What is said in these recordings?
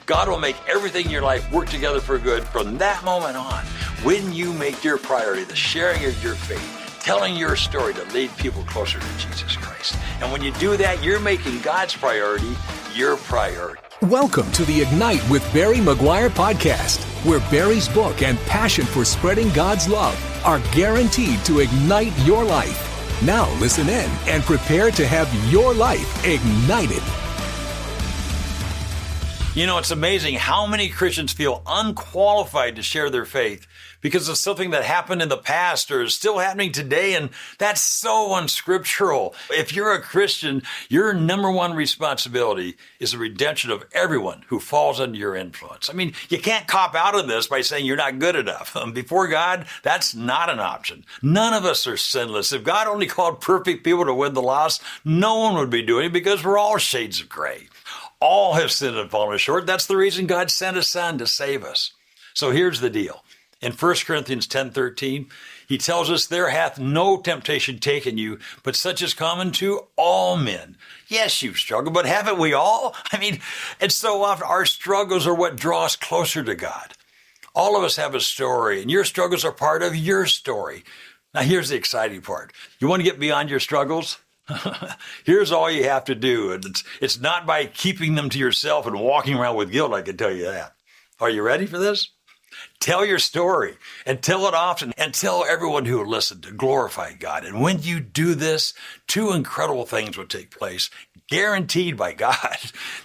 God will make everything in your life work together for good from that moment on. When you make your priority the sharing of your faith, telling your story to lead people closer to Jesus Christ. And when you do that, you're making God's priority your priority. Welcome to the Ignite with Barry McGuire podcast, where Barry's book and passion for spreading God's love are guaranteed to ignite your life. Now listen in and prepare to have your life ignited. You know, it's amazing how many Christians feel unqualified to share their faith because of something that happened in the past or is still happening today, and that's so unscriptural. If you're a Christian, your number one responsibility is the redemption of everyone who falls under your influence. I mean, you can't cop out of this by saying you're not good enough. Before God, that's not an option. None of us are sinless. If God only called perfect people to win the lost, no one would be doing it because we're all shades of gray. All have sinned and fallen short. That's the reason God sent His Son to save us. So here's the deal. In 1 Corinthians 10:13, he tells us, there hath no temptation taken you, but such is common to all men. Yes, you've struggled, but haven't we all? I mean, and so often our struggles are what draw us closer to God. All of us have a story, and your struggles are part of your story. Now here's the exciting part. You want to get beyond your struggles? Here's all you have to do, and it's not by keeping them to yourself and walking around with guilt, I can tell you that. Are you ready for this? Tell your story, and tell it often, and tell everyone who will listen to glorify God. And when you do this, two incredible things will take place, guaranteed by God.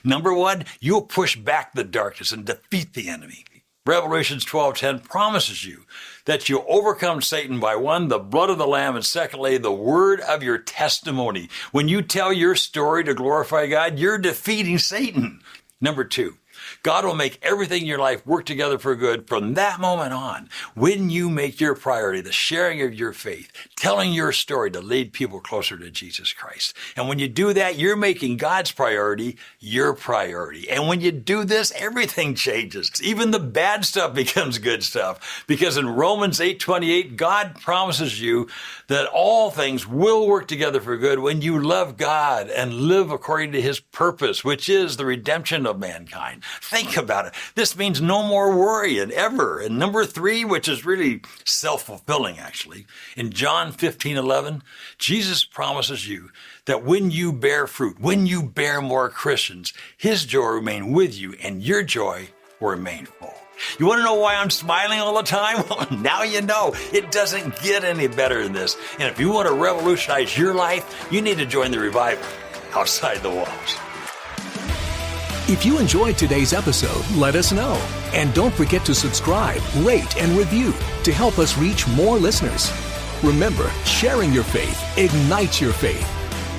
Number one, you'll push back the darkness and defeat the enemy. Revelations 12:10 promises you that you'll overcome Satan by one, the blood of the Lamb, and secondly, the word of your testimony. When you tell your story to glorify God, you're defeating Satan. Number two, God will make everything in your life work together for good from that moment on. When you make your priority the sharing of your faith, telling your story to lead people closer to Jesus Christ. And when you do that, you're making God's priority your priority. And when you do this, everything changes. Even the bad stuff becomes good stuff. Because in Romans 8:28, God promises you that all things will work together for good when you love God and live according to His purpose, which is the redemption of mankind. Think about it. This means no more worrying ever. And number three, which is really self-fulfilling actually, in John 15:11, Jesus promises you that when you bear fruit, when you bear more Christians, His joy will remain with you and your joy will remain full. You want to know why I'm smiling all the time? Well, now you know. It doesn't get any better than this. And if you want to revolutionize your life, you need to join the revival outside the walls. If you enjoyed today's episode, let us know. And don't forget to subscribe, rate, and review to help us reach more listeners. Remember, sharing your faith ignites your faith.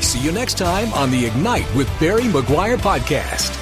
See you next time on the Ignite with Barry McGuire podcast.